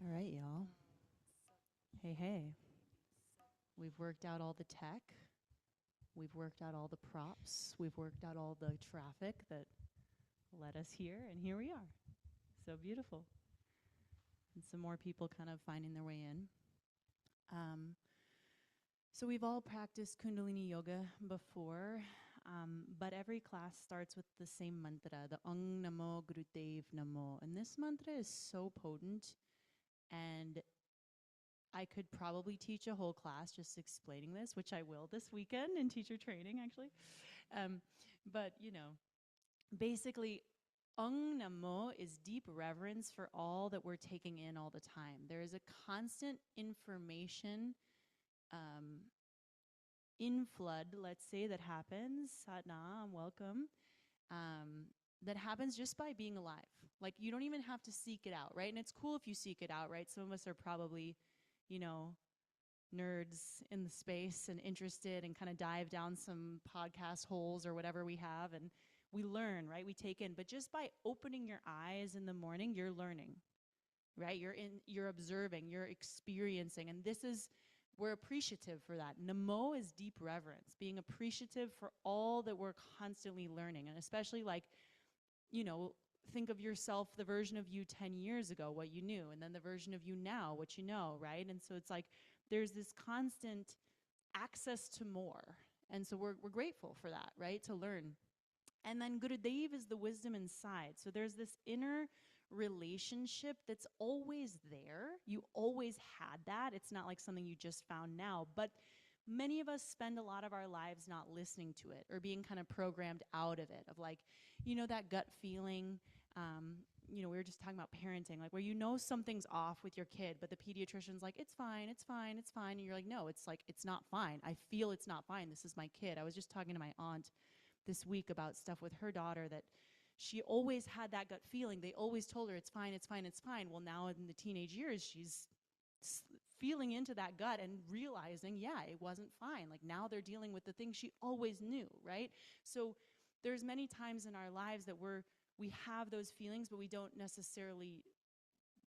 All right, y'all. Hey, hey. We've worked out all the tech. We've worked out all the props. We've worked out all the traffic that led us here, and here we are. So beautiful. And some more people kind of finding their way in. So we've all practiced Kundalini Yoga before, but every class starts with the same mantra, the Om Namo Gurudev Namo. And this mantra is so potent, and I could probably teach a whole class just explaining this, which I will this weekend in teacher training, actually. But, basically, Om Namo is deep reverence for all that we're taking in all the time. There is a constant information inflood, let's say, that happens. Satnam, welcome. That happens just by being alive. Like, you don't even have to seek it out, right? And it's cool if you seek it out, right? Some of us are probably, nerds in the space and interested and kind of dive down some podcast holes or whatever we have, and we learn, right? We take in. But just by opening your eyes in the morning, you're learning, right? You're observing, you're experiencing. And we're appreciative for that. Namo is deep reverence, being appreciative for all that we're constantly learning. And especially think of yourself, the version of you 10 years ago, what you knew, and then the version of you now, what you know, right? And so it's like there's this constant access to more. And so we're grateful for that, right? To learn. And then Gurudev is the wisdom inside. So there's this inner relationship that's always there. You always had that. It's not like something you just found now. But many of us spend a lot of our lives not listening to it or being kind of programmed out of it, of that gut feeling. We were just talking about parenting, like where something's off with your kid, but the pediatrician's like, it's fine, it's fine, it's fine. And you're like, no, it's not fine. I feel it's not fine. This is my kid. I was just talking to my aunt this week about stuff with her daughter that she always had that gut feeling. They always told her it's fine, it's fine, it's fine. Well, now in the teenage years, she's feeling into that gut and realizing, yeah, it wasn't fine. Like now they're dealing with the thing she always knew, right? So there's many times in our lives that we have those feelings, but we don't necessarily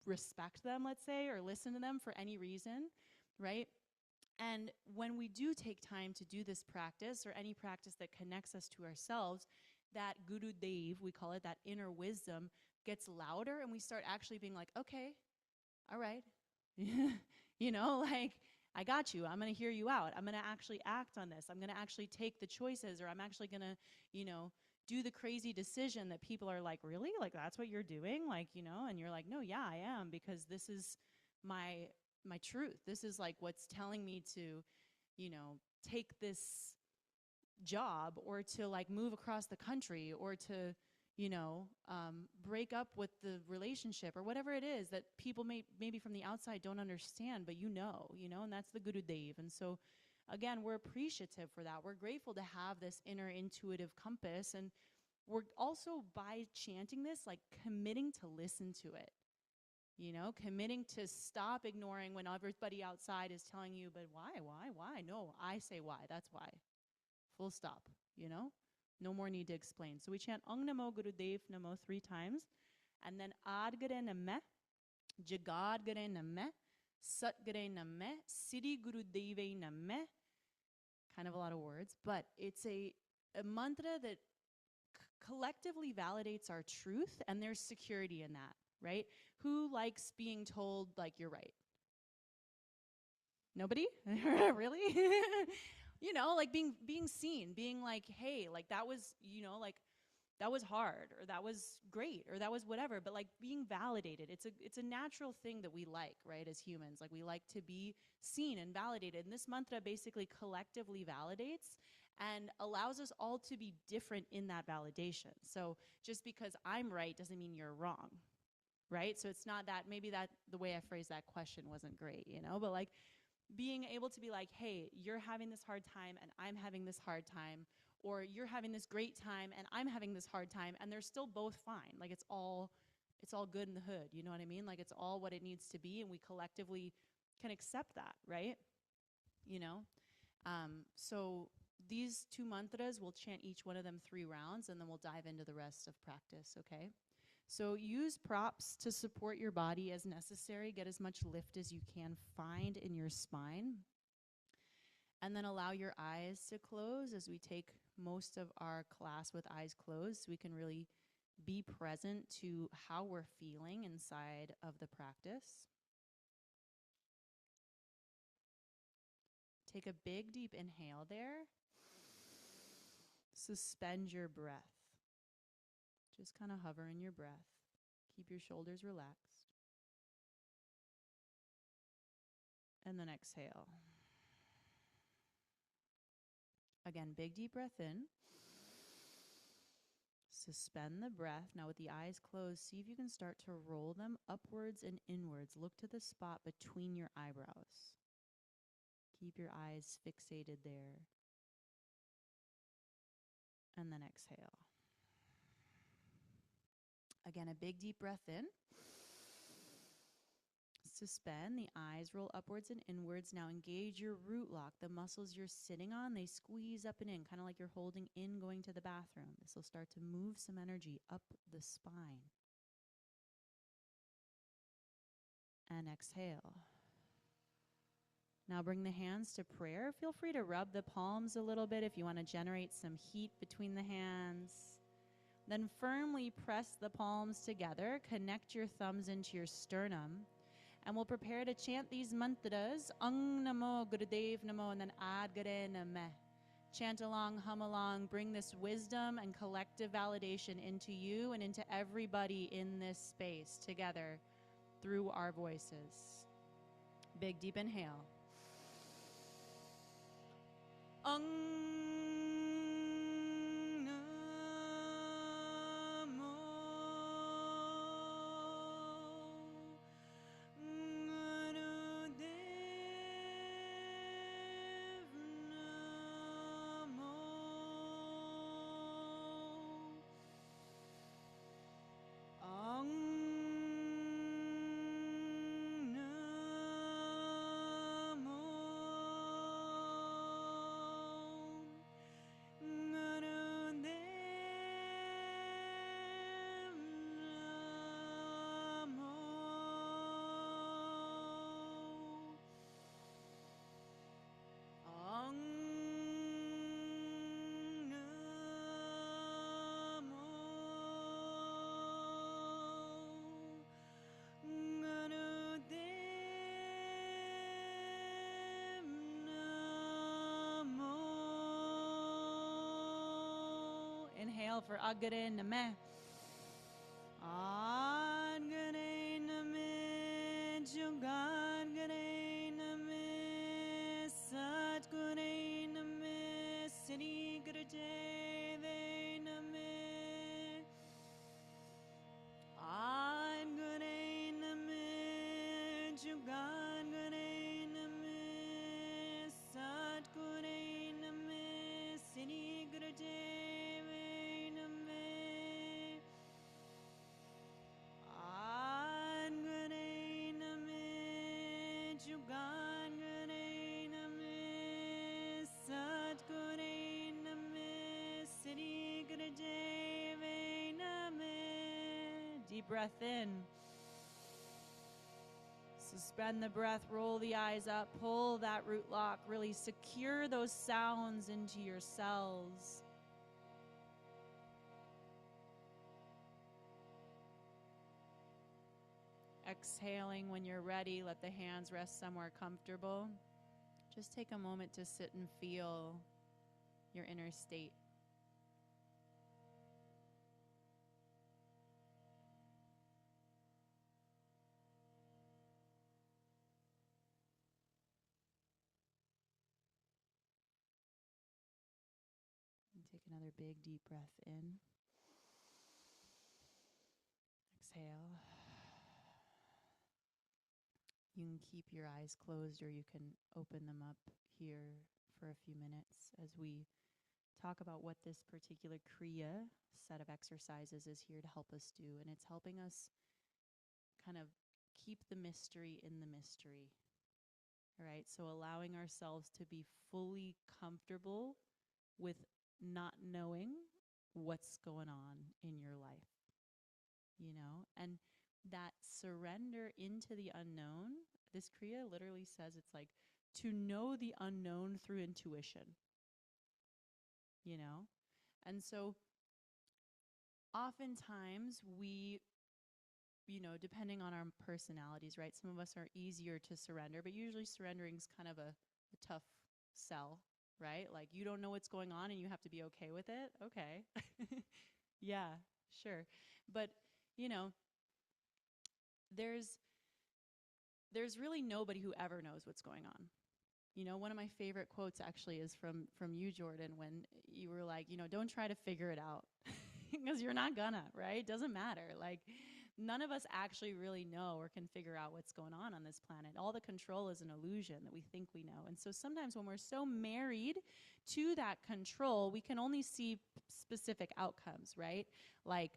respect them, let's say, or listen to them for any reason, right? And when we do take time to do this practice or any practice that connects us to ourselves, that Guru Dev, we call it, that inner wisdom, gets louder, and we start actually being like, okay, all right, I got you. I'm going to hear you out. I'm going to actually act on this. I'm going to actually take the choices, or I'm actually going to, do the crazy decision that people are like, really? Like, that's what you're doing? And you're like, no, yeah, I am, because this is my truth. This is like what's telling me to, take this job, or to move across the country, or to, break up with the relationship, or whatever it is that people maybe from the outside don't understand, but and that's the Guru Dev. And so again, we're appreciative for that. We're grateful to have this inner intuitive compass, and we're also, by chanting this, committing to listen to it. Committing to stop ignoring when everybody outside is telling you, but why? No, I say why. That's why. Full stop, No more need to explain. So we chant Om Namo Gurudev Namo 3 times, and then Ad Gare Name, Jagad Gare Name, Sat Gare Name, Siddhi Gurudeve Name. Kind of a lot of words, but it's a mantra that collectively validates our truth, and there's security in that, right? Who likes being told, you're right? Nobody? Really? Being seen, being like, hey, that was, that was hard, or that was great, or that was whatever, but being validated. It's a natural thing that we like, right, as humans. We like to be seen and validated. And this mantra basically collectively validates and allows us all to be different in that validation. So just because I'm right doesn't mean you're wrong, right? So it's not that, maybe that the way I phrased that question wasn't great, but being able to be like, hey, you're having this hard time and I'm having this hard time, or you're having this great time and I'm having this hard time, and they're still both fine. It's all good in the hood, you know what I mean? It's all what it needs to be, and we collectively can accept that, right? So these 2 mantras, we'll chant each one of them 3 rounds, and then we'll dive into the rest of practice, okay? So use props to support your body as necessary. Get as much lift as you can find in your spine. And then allow your eyes to close as we take most of our class with eyes closed, so we can really be present to how we're feeling inside of the practice. Take a big, deep inhale there. Suspend your breath. Just kind of hover in your breath. Keep your shoulders relaxed. And then exhale. Again, big, deep breath in. Suspend the breath. Now with the eyes closed, see if you can start to roll them upwards and inwards. Look to the spot between your eyebrows. Keep your eyes fixated there. And then exhale. Again, a big deep breath in. Suspend, the eyes roll upwards and inwards. Now engage your root lock. The muscles you're sitting on, they squeeze up and in, kind of like you're holding in going to the bathroom. This will start to move some energy up the spine. And exhale. Now bring the hands to prayer. Feel free to rub the palms a little bit if you want to generate some heat between the hands. Then firmly press the palms together. Connect your thumbs into your sternum. And we'll prepare to chant these mantras. Ang Namo Gurudev Namo, and then Ad Gare Name. Chant along, hum along. Bring this wisdom and collective validation into you and into everybody in this space together through our voices. Big deep inhale. Ang Inhale for Agare Name. Agare Name, Jugadare Name, Satgure Name, Sri Gurudev Name. Agare Name, Jugadare Name, Satgure Name, Sri Gurudev. Deep breath in. Suspend the breath, roll the eyes up, pull that root lock, really secure those sounds into your cells. Exhaling when you're ready, let the hands rest somewhere comfortable. Just take a moment to sit and feel your inner state. And take another big deep breath in. Exhale. You can keep your eyes closed or you can open them up here for a few minutes as we talk about what this particular Kriya set of exercises is here to help us do. And it's helping us kind of keep the mystery in the mystery. All right, so allowing ourselves to be fully comfortable with not knowing what's going on in your life. and that surrender into the unknown. This Kriya literally says it's like to know the unknown through intuition, and so oftentimes we, depending on our personalities, right? Some of us are easier to surrender, but usually surrendering is kind of a tough sell, right? Like you don't know what's going on and you have to be okay with it. Okay. Yeah, sure. But, there's really nobody who ever knows what's going on. One of my favorite quotes actually is from you, Jordan, when you were like, don't try to figure it out because you're not gonna, right? Doesn't matter. Like none of us actually really know or can figure out what's going on this planet. All the control is an illusion that we think we know. And so sometimes when we're so married to that control, we can only see specific outcomes, right? Like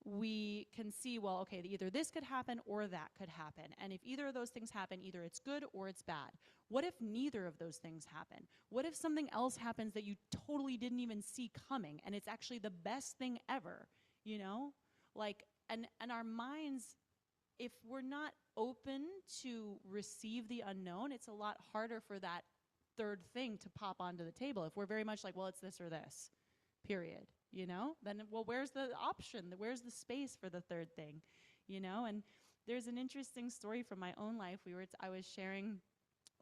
we can see, well, okay, either this could happen or that could happen. And if either of those things happen, either it's good or it's bad. What if neither of those things happen? What if something else happens that you totally didn't even see coming and it's actually the best thing ever, Like, and our minds, if we're not open to receive the unknown, it's a lot harder for that third thing to pop onto the table. If we're very much like, well, it's this or this, period. Then, well, where's the option? Where's the space for the third thing? And there's an interesting story from my own life. I was sharing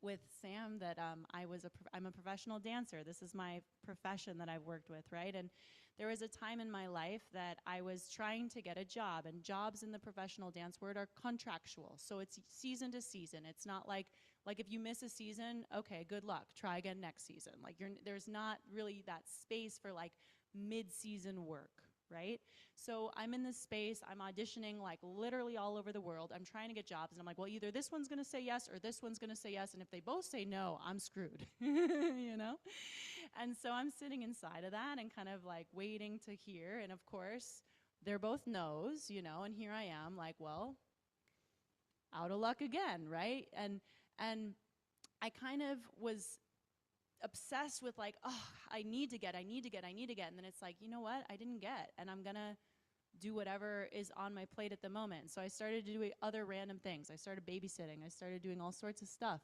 with Sam that I'm a professional dancer. This is my profession that I've worked with, right? And there was a time in my life that I was trying to get a job, and jobs in the professional dance world are contractual. So it's season to season. It's not like if you miss a season, okay, good luck. Try again next season. Like there's not really that space for like mid-season work, right? So I'm in this space, I'm auditioning like literally all over the world. I'm trying to get jobs and I'm like, well, either this one's gonna say yes or this one's gonna say yes, and if they both say no, I'm screwed, And so I'm sitting inside of that and kind of like waiting to hear, and of course, they're both no's, and here I am like, well, out of luck again, right? And I kind of was obsessed with like, oh, I need to get. And then it's like, you know what? I didn't get, and I'm gonna do whatever is on my plate at the moment. So I started doing other random things. I started babysitting. I started doing all sorts of stuff.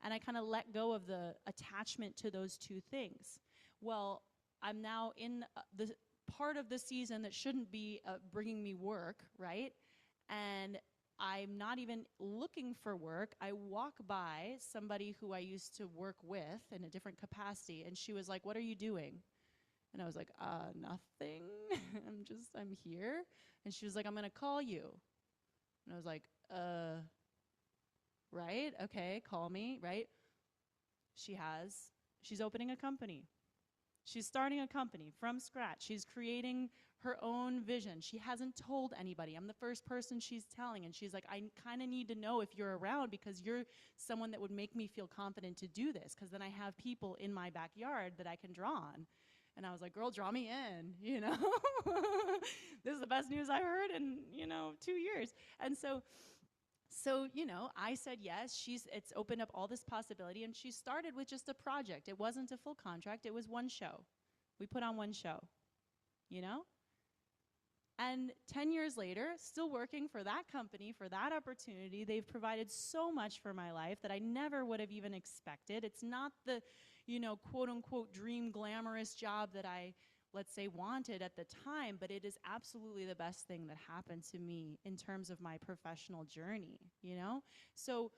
And I kind of let go of the attachment to those two things. Well, I'm now in the part of the season that shouldn't be bringing me work, right? And I'm not even looking for work. I walk by somebody who I used to work with in a different capacity, and she was like, what are you doing? And I was like, nothing. I'm here. And she was like, I'm going to call you. And I was like, right? Okay, call me, right? She's opening a company. She's starting a company from scratch. She's creating her own vision. She hasn't told anybody. I'm the first person she's telling. And she's like, I kind of need to know if you're around because you're someone that would make me feel confident to do this, because then I have people in my backyard that I can draw on. And I was like, girl, draw me in, This is the best news I've heard in, 2 years. And so, I said yes. It's opened up all this possibility, and she started with just a project. It wasn't a full contract. It was one show. We put on one show, And 10 years later, still working for that company, for that opportunity. They've provided so much for my life that I never would have even expected. It's not the, quote unquote dream glamorous job that I, let's say, wanted at the time, but it is absolutely the best thing that happened to me in terms of my professional journey, So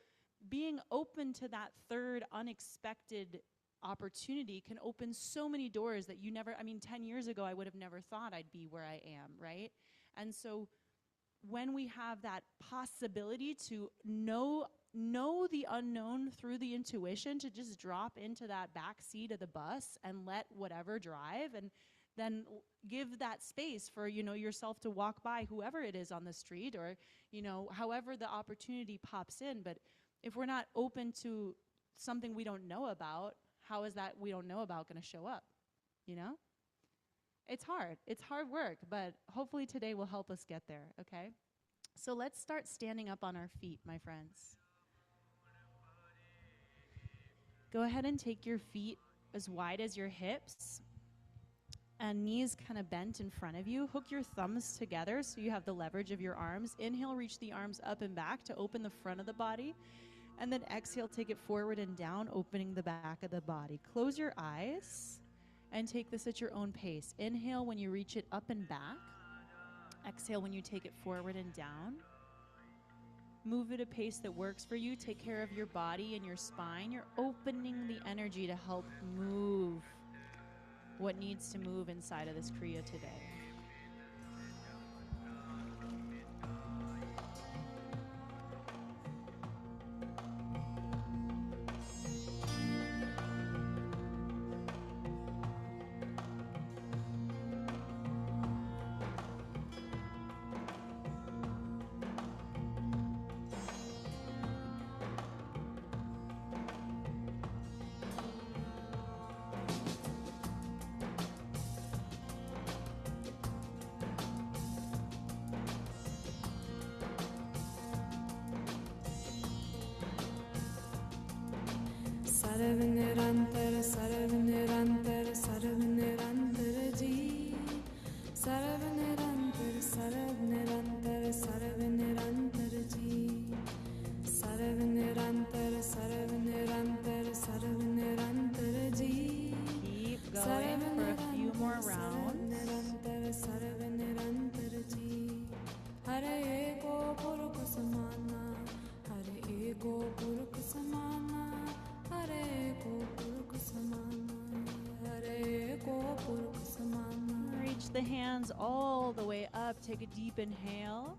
being open to that third unexpected opportunity can open so many doors that 10 years ago, I would have never thought I'd be where I am, right? And so when we have that possibility to know the unknown through the intuition, to just drop into that back seat of the bus and let whatever drive, and then give that space for, yourself to walk by whoever it is on the street, or, however the opportunity pops in. But if we're not open to something we don't know about, how is that we don't know about going to show up, It's hard. It's hard work, but hopefully today will help us get there, okay? So let's start standing up on our feet, my friends. Go ahead and take your feet as wide as your hips. and knees kind of bent in front of you. Hook your thumbs together so you have the leverage of your arms. Inhale, reach the arms up and back to open the front of the body. And then exhale, take it forward and down, opening the back of the body. Close your eyes and take this at your own pace. Inhale when you reach it up and back. Exhale when you take it forward and down. Move at a pace that works for you. Take care of your body and your spine. You're opening the energy to help move what needs to move inside of this Kriya today. Sarvanirantar, Sarvanirantar, Sarvanirantar Ji. Sarvanirantar, Sarvanirantar, Sarvanirantar Ji. Sarvanirantar, Sarvanirantar, Sarvanirantar Ji. Keep going for a few more rounds. Sarvanirantar Ji. Hare Eko Purukh Samana, Hare Eko Purukh Samana. Reach the hands all the way up. Take a deep inhale.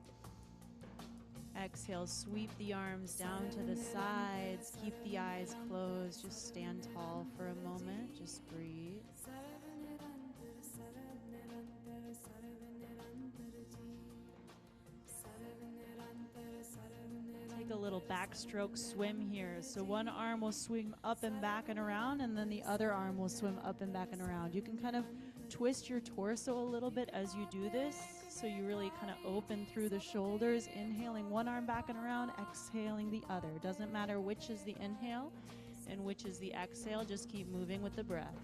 Exhale, sweep the arms down to the sides. Keep the eyes closed. Just stand tall for a moment. Just breathe. Take a little backstroke swim here. So one arm will swing up and back and around, and then the other arm will swim up and back and around. You can kind of twist your torso a little bit as you do this, so you really kind of open through the shoulders, inhaling one arm back and around, exhaling the other. Doesn't matter which is the inhale and which is the exhale, just keep moving with the breath.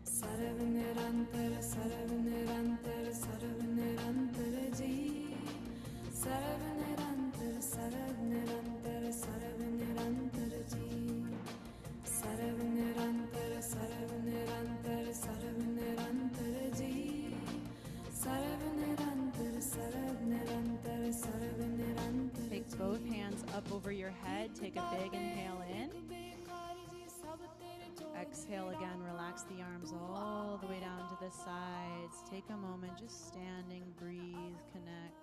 Sarvanirantar, Sarvanirantar, Sarvanirantar Ji. Sarvanirantar, Sarvanirantar, Sarvanirantar Ji. Sarvanirantar, Sarvanirantar, Sarvanirantar Ji. Sarvanirantar, Sarvanirantar, Sarvanirantar. Take both hands up over your head. Take a big inhale in. Exhale again, relax the arms all the way down to the sides. Take a moment, just standing, breathe, connect.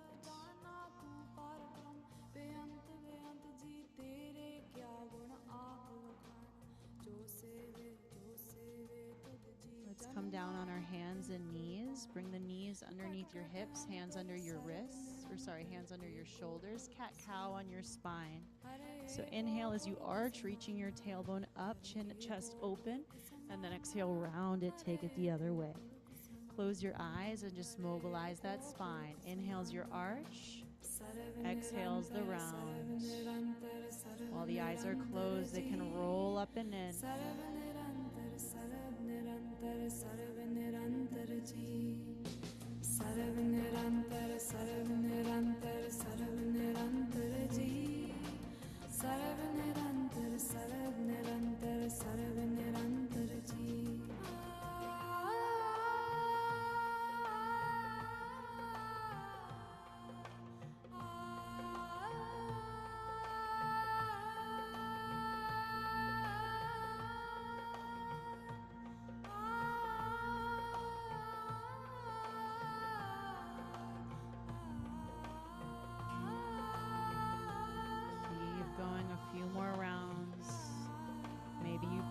Let's come down on our hands and knees. Bring the knees underneath your hips, hands under your wrists, hands under your shoulders, cat-cow on your spine. So inhale as you arch, reaching your tailbone up, chin, chest open, and then exhale, round it, take it the other way. Close your eyes and just mobilize that spine. Inhales your arch, exhales the round. While the eyes are closed, they can roll up and in. Sarvanirantar, Sarvanirantar, Sarvanirantar Ji. Sarvanirantar, Sarvanirantar, Sarvanirantar Ji.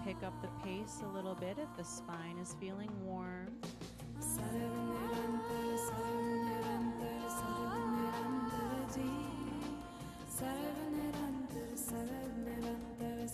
Pick up the pace a little bit if the spine is feeling warm. Sarvanirantar, Sarvanirantar, Sarvanirantar Ji. Sarvanirantar, Sarvanirantar,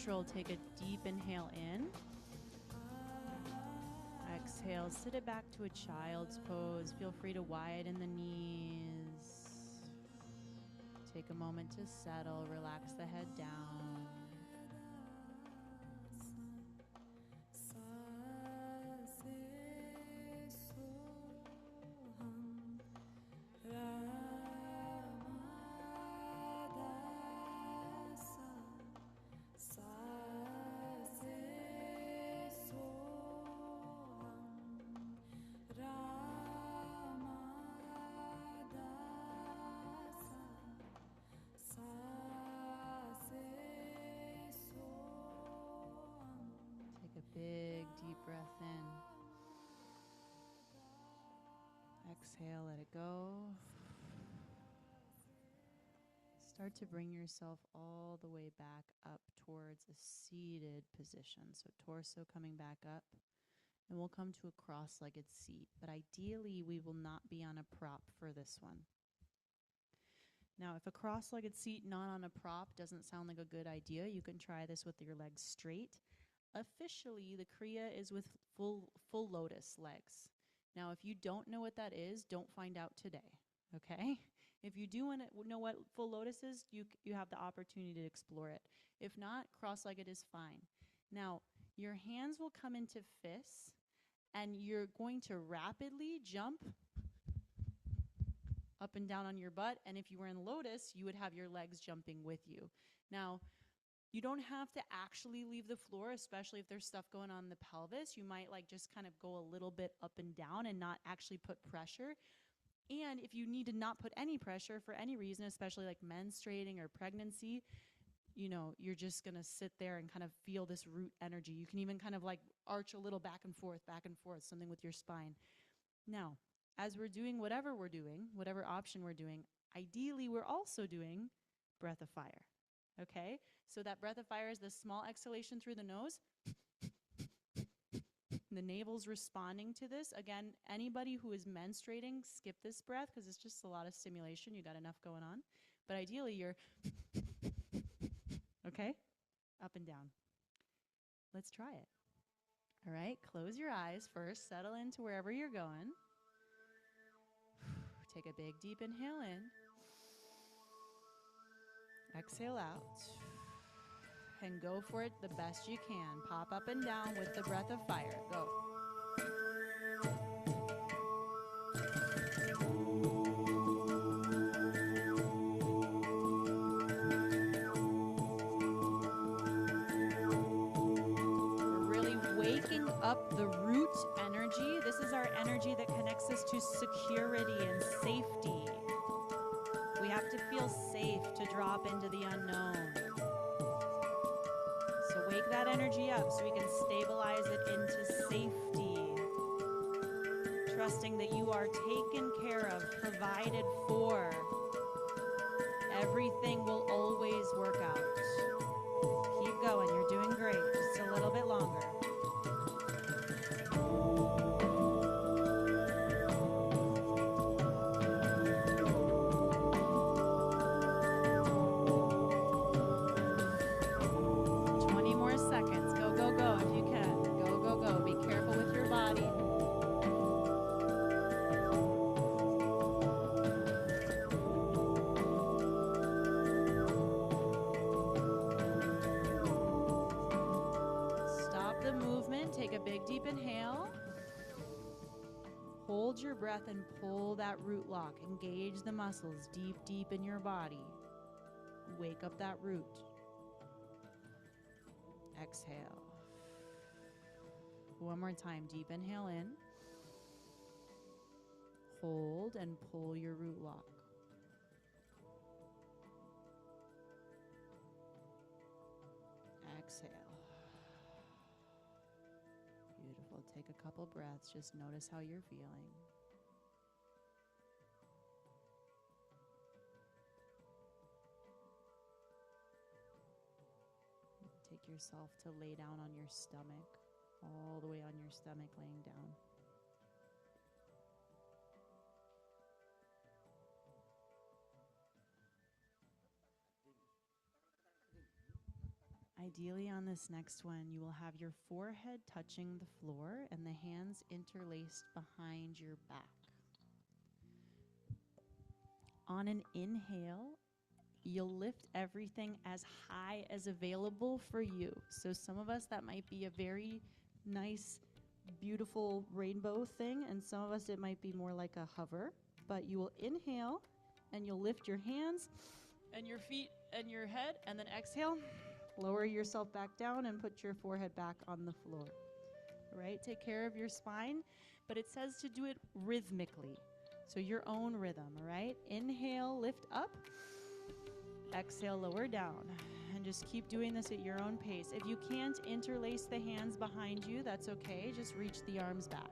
neutral, take a deep inhale in. Exhale, sit it back to a child's pose. Feel free to widen the knees. Take a moment to settle, relax the head down. Big deep breath in. Exhale, let it go. Start to bring yourself all the way back up towards a seated position. So torso coming back up. And we'll come to a cross-legged seat. But ideally, we will not be on a prop for this one. Now, if a cross-legged seat not on a prop doesn't sound like a good idea, you can try this with your legs straight. Officially, the Kriya is with full lotus legs. Now, if you don't know what that is, don't find out today, okay? If you do want to know what full lotus is, you have the opportunity to explore it. If not, cross-legged is fine. Now, your hands will come into fists, and you're going to rapidly jump up and down on your butt, and if you were in lotus, you would have your legs jumping with you. Now, you don't have to actually leave the floor, especially if there's stuff going on in the pelvis. You might like just kind of go a little bit up and down and not actually put pressure. And if you need to not put any pressure for any reason, especially like menstruating or pregnancy, you know, you're just going to sit there and kind of feel this root energy. You can even kind of like arch a little back and forth, something with your spine. Now, as we're doing whatever option we're doing, ideally we're also doing breath of fire. Okay, so that breath of fire is the small exhalation through the nose. The navel's responding to this. Again, anybody who is menstruating, skip this breath because it's just a lot of stimulation. You got enough going on. But ideally, you're okay, up and down. Let's try it. All right, close your eyes first. Settle into wherever you're going. Take a big, deep inhale in. Exhale out. And go for it the best you can. Pop up and down with the breath of fire. Go. We're really waking up the root energy. This is our energy that connects us to security and safety. We have to feel safe to drop into the unknown. So wake that energy up so we can stabilize it into safety. Trusting that you are taken care of, provided for. Everything will always work out. Keep going, you're doing great. Just a little bit longer. 20 more seconds. Go, go, go if you can. Go, go, go. Be careful with your body. Stop the movement. Take a big deep inhale. Hold your breath and pull that root lock. Engage the muscles deep, deep in your body. Wake up that root. Exhale. One more time. Deep inhale in. Hold and pull your root lock. Exhale. Beautiful. Take a couple breaths. Just notice how you're feeling. Take yourself to lay down on your stomach, all the way on your stomach, laying down. Ideally, on this next one, you will have your forehead touching the floor and the hands interlaced behind your back. On an inhale, you'll lift everything as high as available for you. So some of us, that might be a very nice, beautiful rainbow thing, and some of us, it might be more like a hover. But you will inhale, and you'll lift your hands and your feet and your head, and then exhale. Lower yourself back down and put your forehead back on the floor. Right? Take care of your spine, but it says to do it rhythmically. So your own rhythm, all right? Inhale, lift up. Exhale, lower down. And just keep doing this at your own pace. If you can't interlace the hands behind you, that's okay. Just reach the arms back.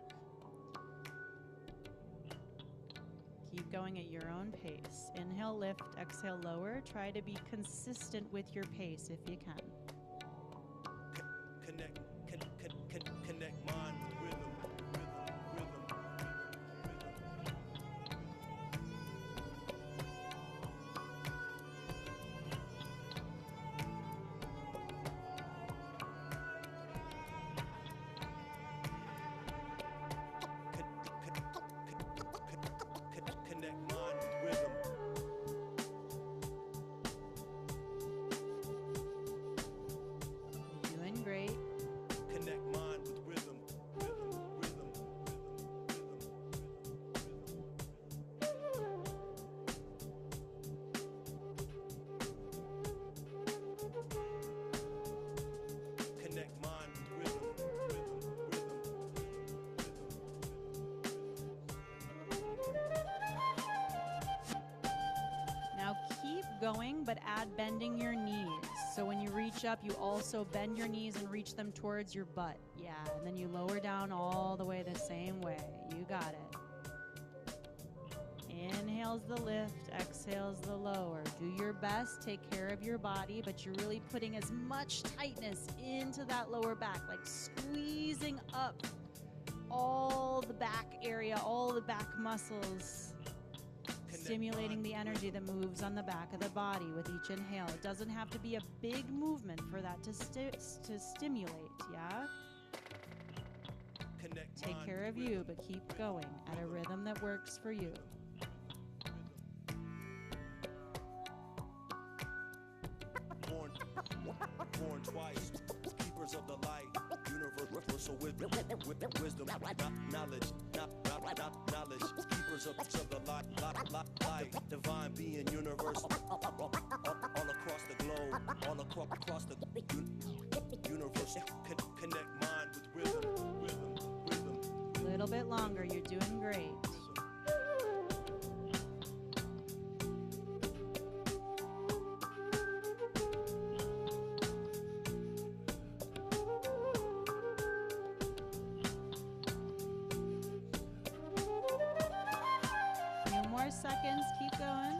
Keep going at your own pace. Inhale, lift, exhale, lower. Try to be consistent with your pace if you can. Connect mind with rhythm. Doing great. Connect mind with rhythm. Connect mind with rhythm. Now keep going, but add bending your knees. So when you reach up, you also bend your knees and reach them towards your butt. Yeah, and then you lower down all the way the same way. You got it. Inhale's the lift, exhale's the lower. Do your best, take care of your body, but you're really putting as much tightness into that lower back, like squeezing up all the back area, all the back muscles. Stimulating the energy that moves on the back of the body with each inhale. It doesn't have to be a big movement for that to stimulate, yeah? Take care of you, but keep going at a rhythm that works for you. Born twice, keepers of the light, universal wisdom, knowledge, keepers of the light, divine being, universal, all across the globe, all across the universe. Connect mind with rhythm. A little bit longer, you're doing great. Seconds, keep going.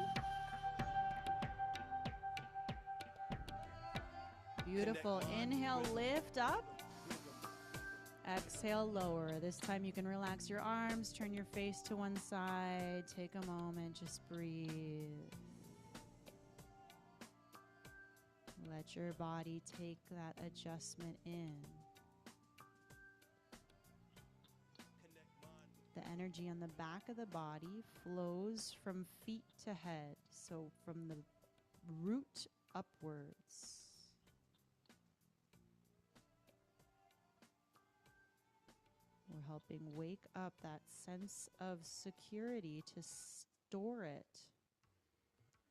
Beautiful. Inhale, lift up. Exhale, lower. This time you can relax your arms, turn your face to one side. Take a moment, just breathe. Let your body take that adjustment in. The energy on the back of the body flows from feet to head, so from the root upwards. We're helping wake up that sense of security to store it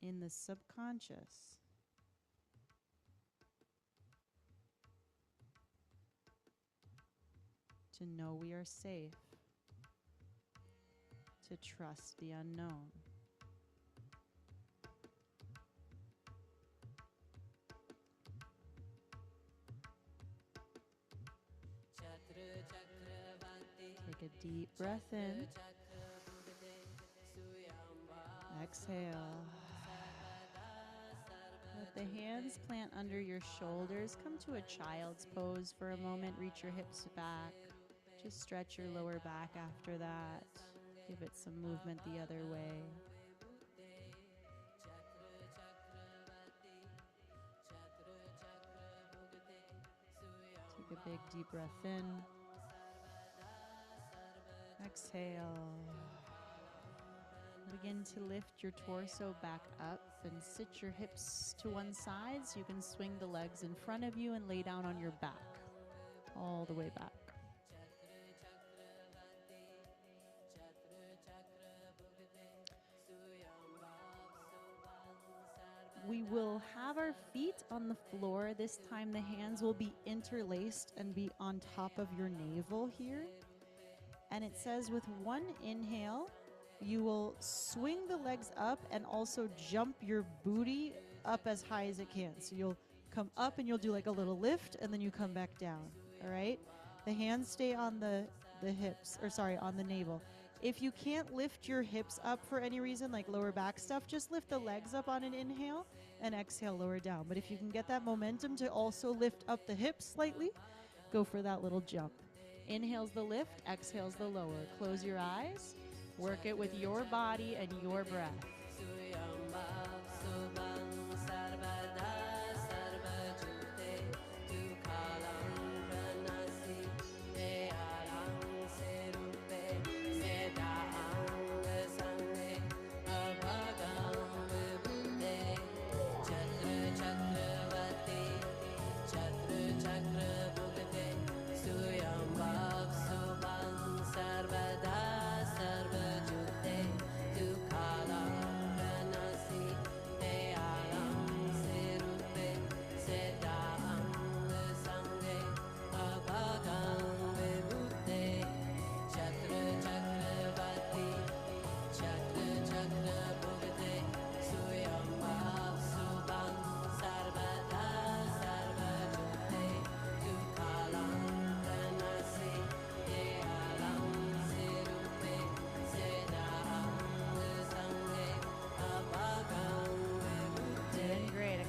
in the subconscious. To know we are safe. To trust the unknown. Take a deep breath in. Exhale. Let the hands plant under your shoulders. Come to a child's pose for a moment. Reach your hips back. Just stretch your lower back after that. Give it some movement the other way. Big deep breath in. Exhale. Begin to lift your torso back up and sit your hips to one side so you can swing the legs in front of you and lay down on your back. All the way back. We will have our feet on the floor. This time the hands will be interlaced and be on top of your navel here. And it says with one inhale, you will swing the legs up and also jump your booty up as high as it can. So you'll come up and you'll do like a little lift and then you come back down. All right? The hands stay on the hips, or sorry, on the navel. If you can't lift your hips up for any reason, like lower back stuff, just lift the legs up on an inhale and exhale, lower down. But if you can get that momentum to also lift up the hips slightly, go for that little jump. Inhales the lift, exhales the lower. Close your eyes. Work it with your body and your breath.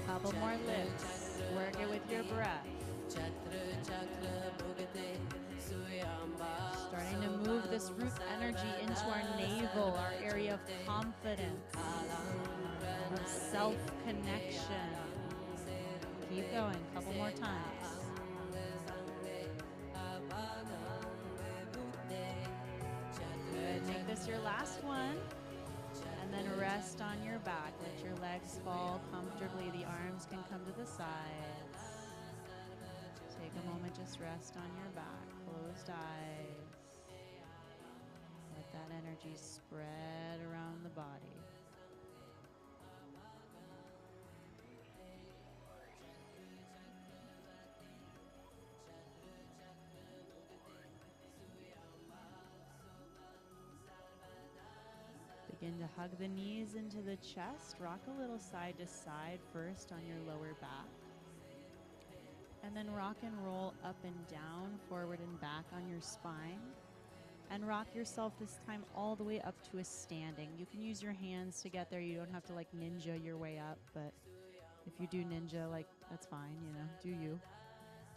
Couple more lifts. Work it with your breath. Starting to move this root energy into our navel, our area of confidence, of self-connection. Keep going. Couple more times. Good. Make this your last one. And then rest on your back. Let your legs fall comfortably. The arms can come to the sides. Take a moment, just rest on your back. Closed eyes. Let that energy spread around the body. Begin to hug the knees into the chest. Rock a little side to side first on your lower back. And then rock and roll up and down, forward and back on your spine. And rock yourself this time all the way up to a standing. You can use your hands to get there. You don't have to like ninja your way up, but if you do ninja, like that's fine, you know, do you.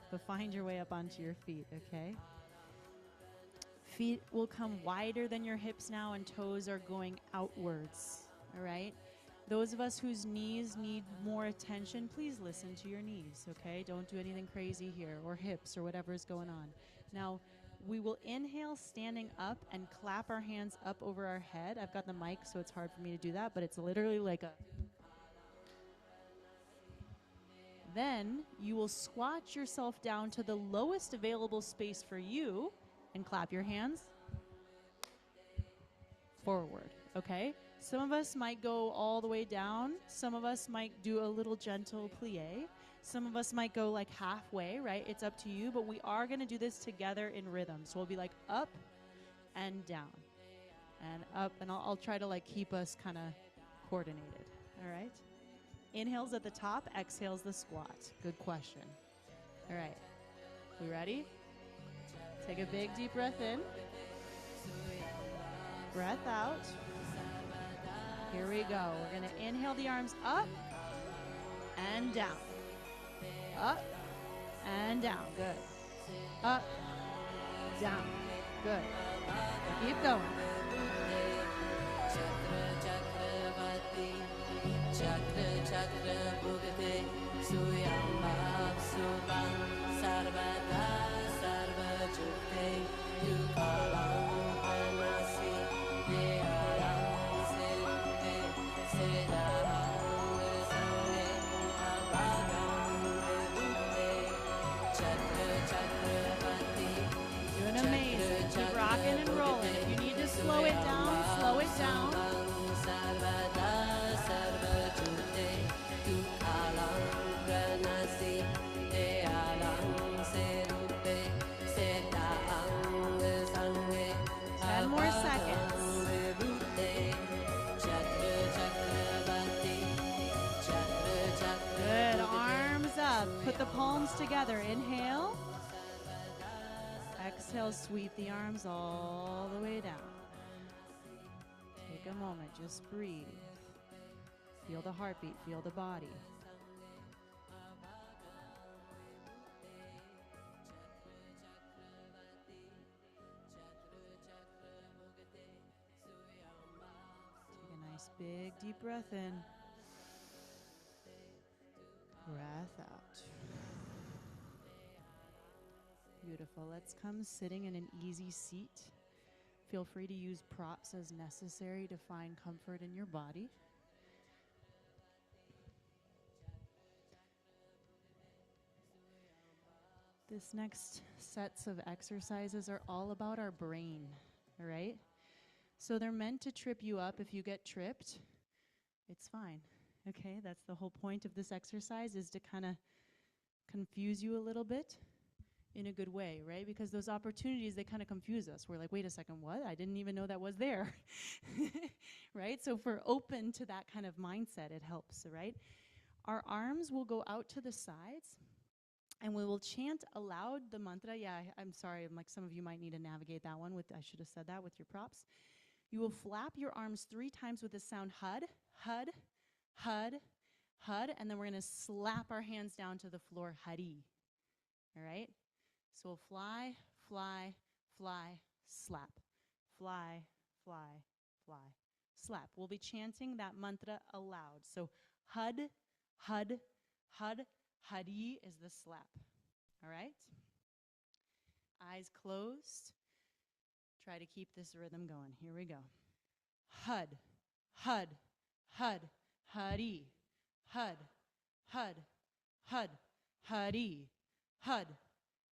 But find your way up onto your feet, okay? Feet will come wider than your hips now, and toes are going outwards, all right? Those of us whose knees need more attention, please listen to your knees, okay? Don't do anything crazy here, or hips, or whatever is going on. Now, we will inhale standing up and clap our hands up over our head. I've got the mic, so it's hard for me to do that, but it's literally like a... Then you will squat yourself down to the lowest available space for you, and clap your hands forward, okay? Some of us might go all the way down. Some of us might do a little gentle plie. Some of us might go like halfway, right? It's up to you, but we are gonna do this together in rhythm. So we'll be like up and down and up, and I'll try to like keep us kind of coordinated, all right? Inhales at the top, exhales the squat. Good question. All right, we ready? Take a big deep breath in. Breath out. Here we go. We're going to inhale the arms up and down. Up and down. Good. Up, down. Good. Keep going. Chakra bhugate suyam bhav subham sarvada rocking and rolling. If you need to slow it down, slow it down. More seconds. Good. Arms up. Put the palms together. Inhale. Exhale. Sweep the arms all the way down. Take a moment. Just breathe. Feel the heartbeat. Feel the body. Big deep breath in. Breath out. Beautiful. Let's come sitting in an easy seat. Feel free to use props as necessary to find comfort in your body. This next sets of exercises are all about our brain, all right? So they're meant to trip you up. If you get tripped, it's fine, okay? That's the whole point of this exercise, is to kind of confuse you a little bit in a good way, right? Because those opportunities, they kind of confuse us. We're like, wait a second, what? I didn't even know that was there, right? So if we're open to that kind of mindset, it helps, right? Our arms will go out to the sides, and we will chant aloud the mantra. Yeah, I'm sorry, like some of you might need to navigate that one with, I should have said that with your props. You will flap your arms 3 times with the sound hud, hud, hud, hud, and then we're going to slap our hands down to the floor, hari. All right? So we'll fly, fly, fly, slap. Fly, fly, fly, slap. We'll be chanting that mantra aloud. So hud, hud, hud, hari is the slap. All right? Eyes closed. Try to keep this rhythm going. Here we go. Hud, hud, hud, hari. Hud, hud, hud, hari. Hud,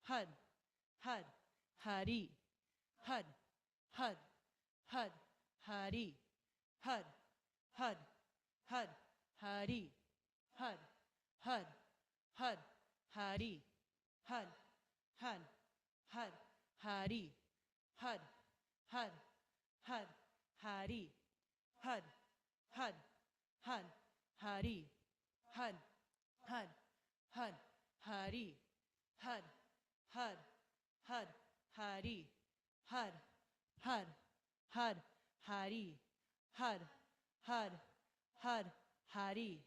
hud, hud, hari. Hud, hud, hud, hari. Hud, hud, hud, hari. Hud, hud, hud, hari. Hud, hud, hud, hari. Hud, hud, hud, hari. Hud, hud, hud, hari. Hud, hud, hud, hari. Hud, hud, hud, hari. Hud, hud, hud, hari. Hud, hud, hud, hari.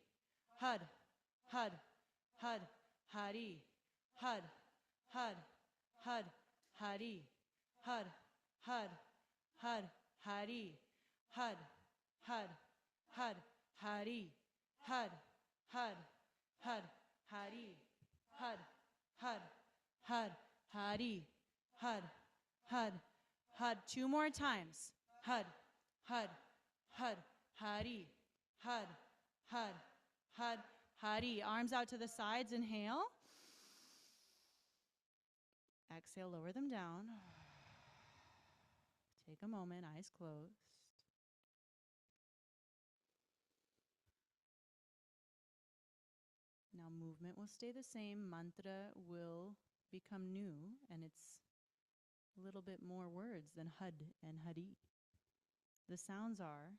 Hud, hud, hud, hari. Hud, hud, hud, hari. Hud, hud, hud, hari. Hud, hud, hud, hari. Hud, hud, hud, hari. Hud, hud, hud, hari. Hud, hud, hud. 2 more times. Hud, hud, hud, hari. Hud, hud, hud, hari. Arms out to the sides. Inhale. Exhale, lower them down. Take a moment, eyes closed. Now movement will stay the same. Mantra will become new, and it's a little bit more words than hud and hari. The sounds are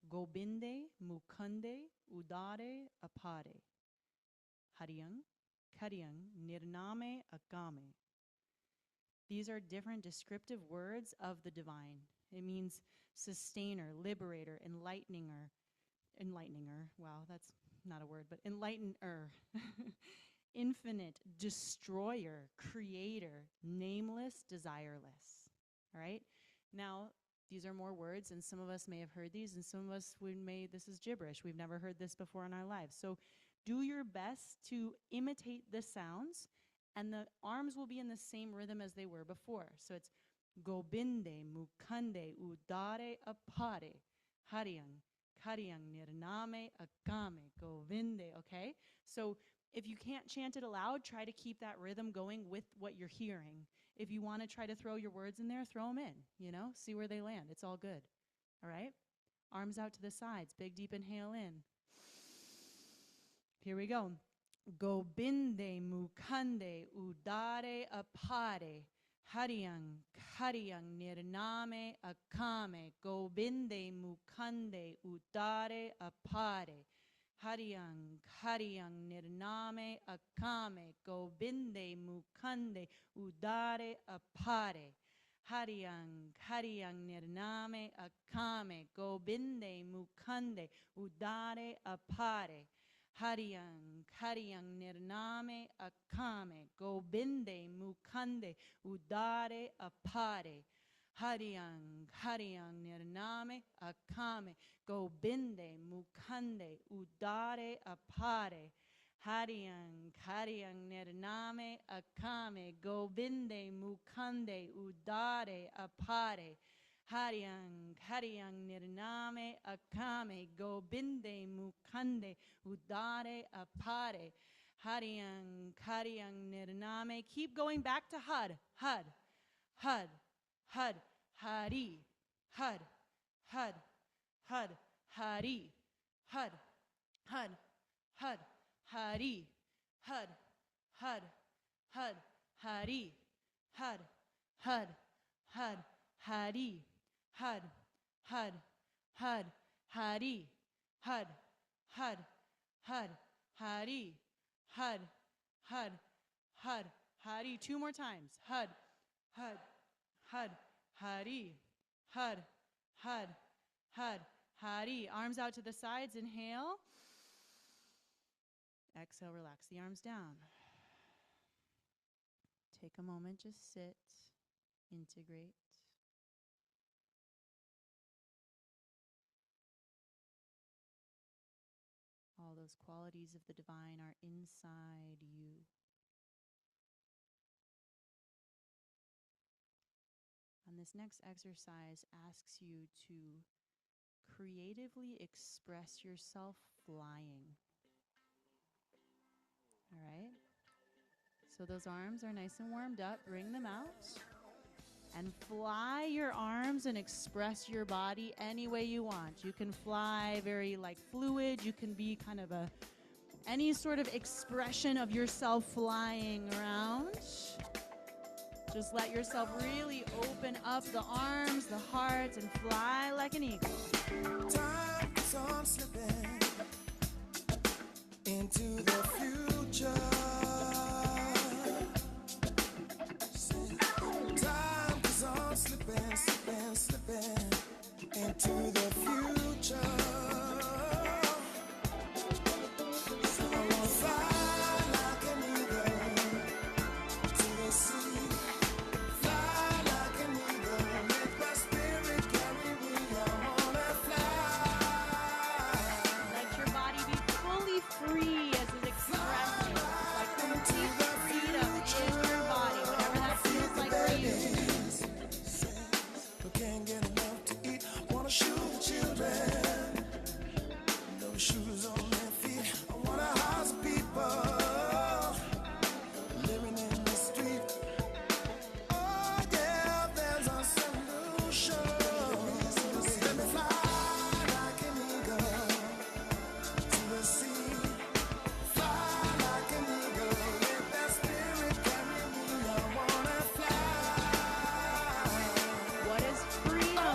Gobinde, Mukande, Udare, Apare. Hariyang, Kariyang, Nirname, Agame. These are different descriptive words of the divine. It means sustainer, liberator, enlighteninger. Wow, that's not a word, but enlightener. Infinite, destroyer, creator, nameless, desireless. All right? Now, these are more words, and some of us may have heard these, and some of us, this is gibberish. We've never heard this before in our lives. So do your best to imitate the sounds, and the arms will be in the same rhythm as they were before. So it's Gobinde, Mukande, Udare, Apare, Hariyang, Kariyang, Nirname, Agame, Govinde, okay? So if you can't chant it aloud, try to keep that rhythm going with what you're hearing. If you want to try to throw your words in there, throw them in, you know, see where they land. It's all good. All right? Arms out to the sides. Big, deep inhale in. Here we go. Gobinde mukande udare apare. Hariyang, Hariyang nirname akame. Gobinde mukande udare apare. Hariyang, Hariyang nirname akame. Gobinde mukande udare apare. Hariyang, Hariyang nirname akame. Gobinde mukande udare apare. Hariyang, Hariyang nirname akame. Gobinde mukande udare apare. Hariyang, Hariyang nirname akame. Gobinde mukande udare apare. Hariyang, Hariyang nirname akame. Gobinde mukande udare apare. Hariyang, Hariyang nirname akame. Gobinde mukande udare apare. Hariyang, Hariyang nirname. Keep going back to Had. Had. Had. Had. Hari. Had. Had. Had. Hari. Had. Had. Had. Hari. Had. Had. Had. Hari. Had. Had. Had. Hari. Had. Had. Had. Hari. Had. Had. Had. Hari. Had. Had. Had. Hari. Two more times. Had. Had. Had. Hari. Had. Had. Had. Hari. Arms out to the sides. Inhale. Exhale, relax the arms down. Take a moment, just sit, integrate. All those qualities of the divine are inside you. And this next exercise asks you to creatively express yourself flying. All right? So those arms are nice and warmed up. Bring them out. And fly your arms and express your body any way you want. You can fly very like fluid. You can be kind of any sort of expression of yourself flying around. Just let yourself really open up the arms, the heart, and fly like an eagle. Time is on slipping into the future. Time is on slipping, slipping, slipping into the future. So I wanna fly like an eagle to the sea. Fly like an eagle, let my spirit carry me. I wanna fly. Let your body be fully free as it expresses. Like complete freedom in your body, whatever that feels like for you. But can't get enough to eat. Wanna shoot the children. No shoes on their feet. I wanna house people living in the street. Oh yeah, there's a solution. Let me fly like an eagle to the sea. Fly like an eagle, let that spirit carry me. I wanna fly. What is freedom?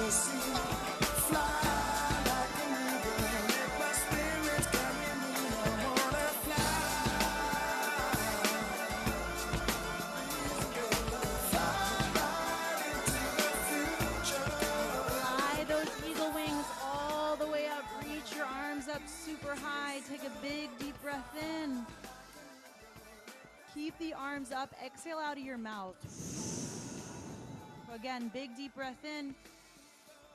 the sea. Fly like an eagle, let my spirit carry me. I wanna fly. Fly those eagle wings all the way up. Reach your arms up super high. Take a big deep breath in. Keep the arms up. Exhale out of your mouth. Again, big deep breath in.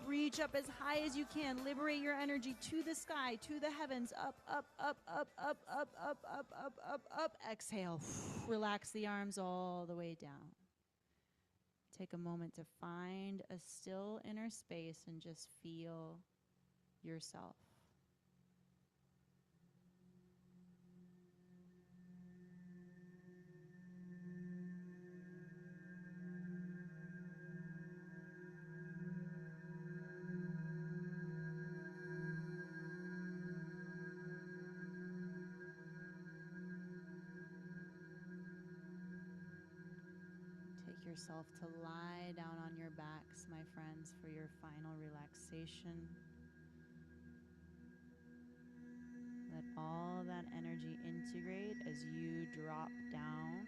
Reach up as high as you can. Liberate your energy to the sky, to the heavens. Up, up, up, up, up, up, up, up, up, up, up. Exhale. Relax the arms all the way down. Take a moment to find a still inner space and just feel yourself. Take yourself to lie down on your backs, my friends, for your final relaxation. Let all that energy integrate as you drop down.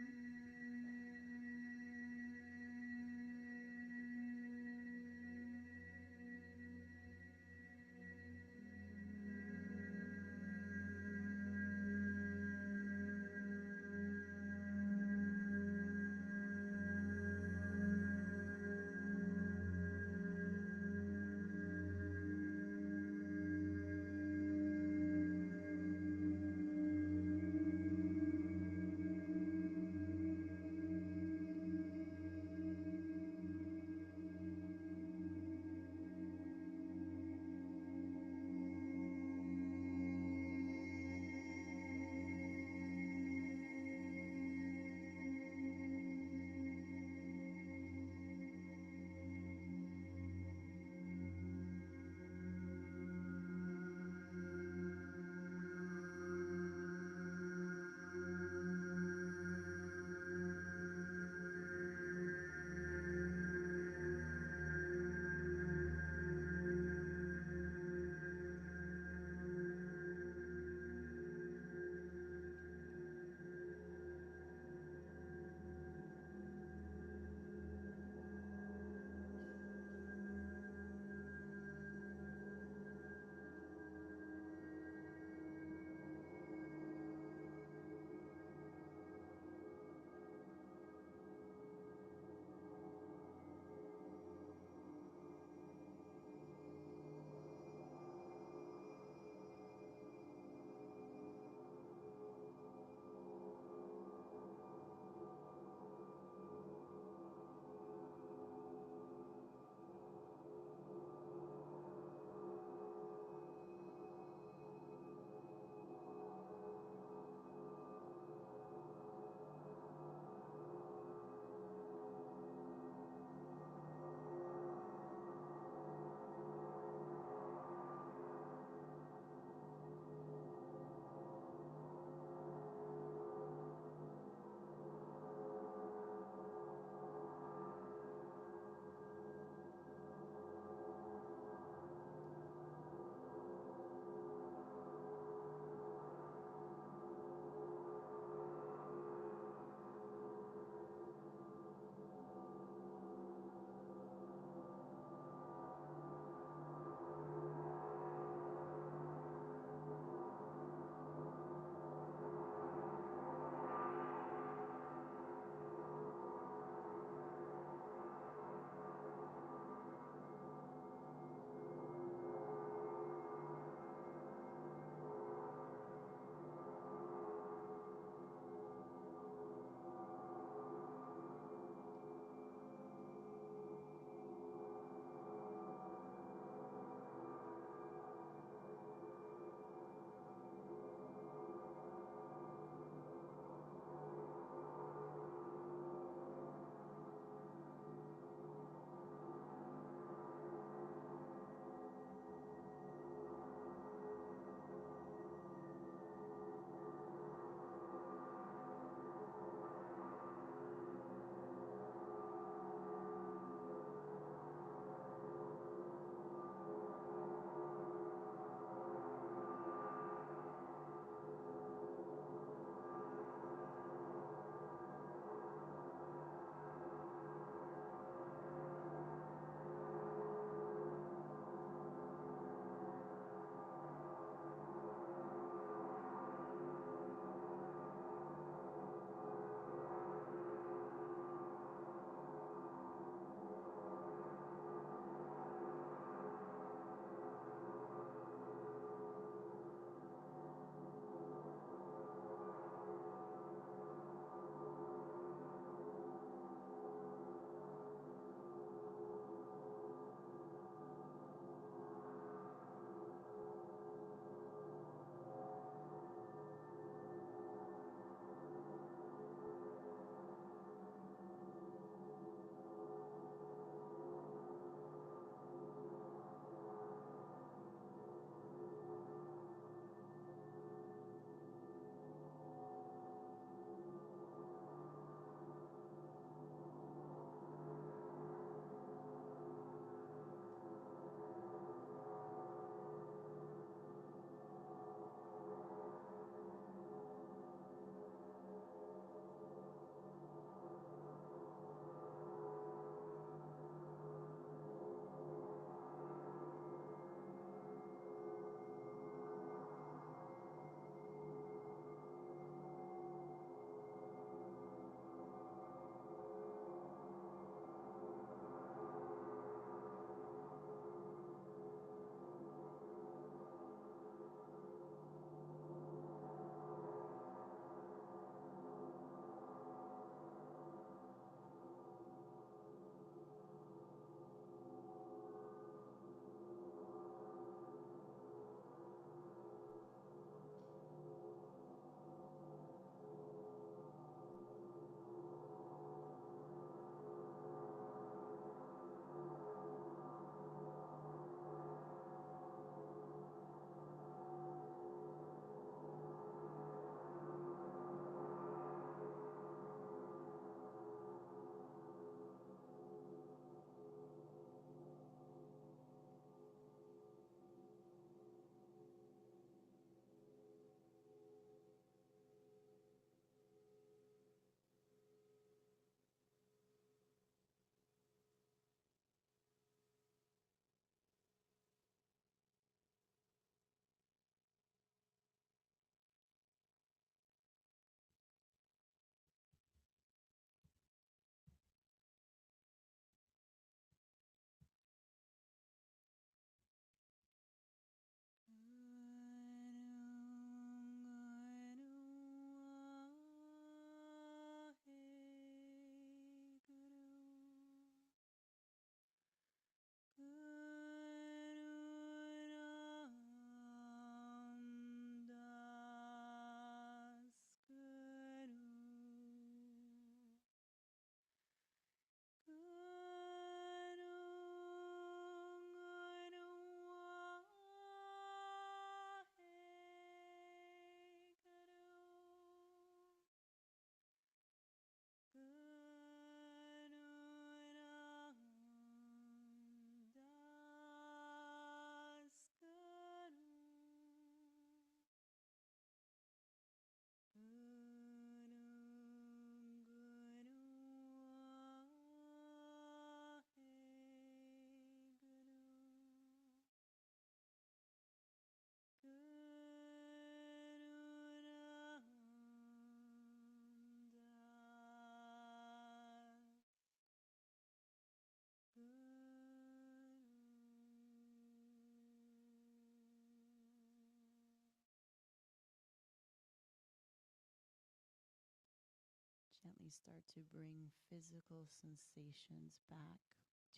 gently start to bring physical sensations back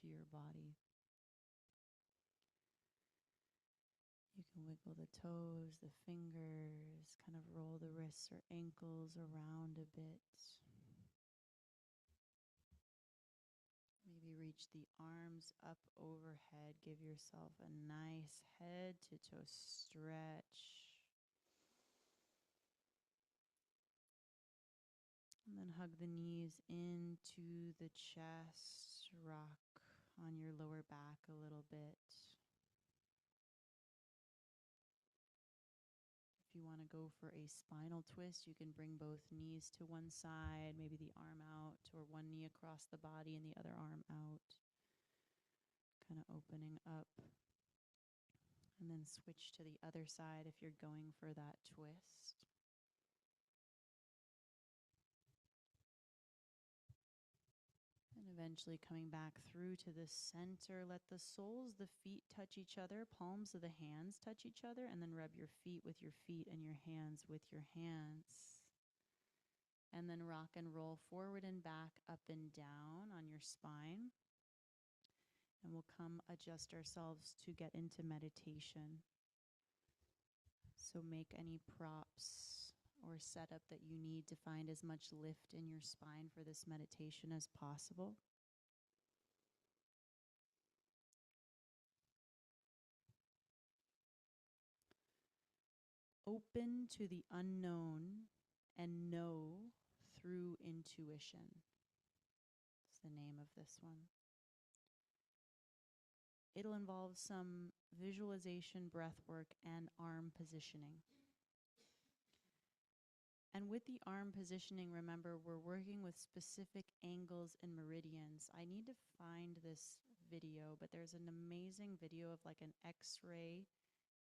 to your body. You can wiggle the toes, the fingers, kind of roll the wrists or ankles around a bit. Maybe reach the arms up overhead. Give yourself a nice head to toe stretch. And then hug the knees into the chest. Rock on your lower back a little bit. If you want to go for a spinal twist, you can bring both knees to one side, maybe the arm out, or one knee across the body and the other arm out. Kind of opening up. And then switch to the other side if you're going for that twist. And eventually coming back through to the center. Let the soles, the feet touch each other, palms of the hands touch each other, and then rub your feet with your feet and your hands with your hands. And then rock and roll forward and back, up and down on your spine. And we'll come adjust ourselves to get into meditation. So make any props or setup that you need to find as much lift in your spine for this meditation as possible. Open to the unknown and know through intuition. That's the name of this one. It'll involve some visualization, breath work, and arm positioning. And with the arm positioning, remember, we're working with specific angles and meridians. I need to find this video, but there's an amazing video of like an X-ray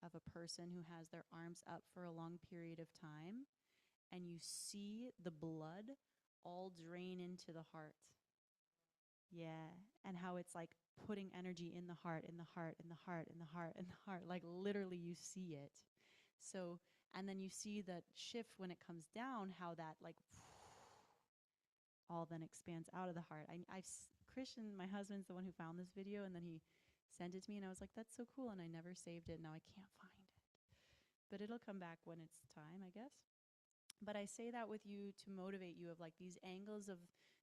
of a person who has their arms up for a long period of time, and you see the blood all drain into the heart. Yeah, and how it's like putting energy in the heart, in the heart, in the heart, in the heart, in the heart. Like literally you see it. So, and then you see that shift when it comes down, how that like all then expands out of the heart. Christian, my husband's the one who found this video, and then he sent it to me, and I was like, that's so cool, and I never saved it. Now I can't find it. But it'll come back when it's time, I guess. But I say that with you to motivate you of like these angles of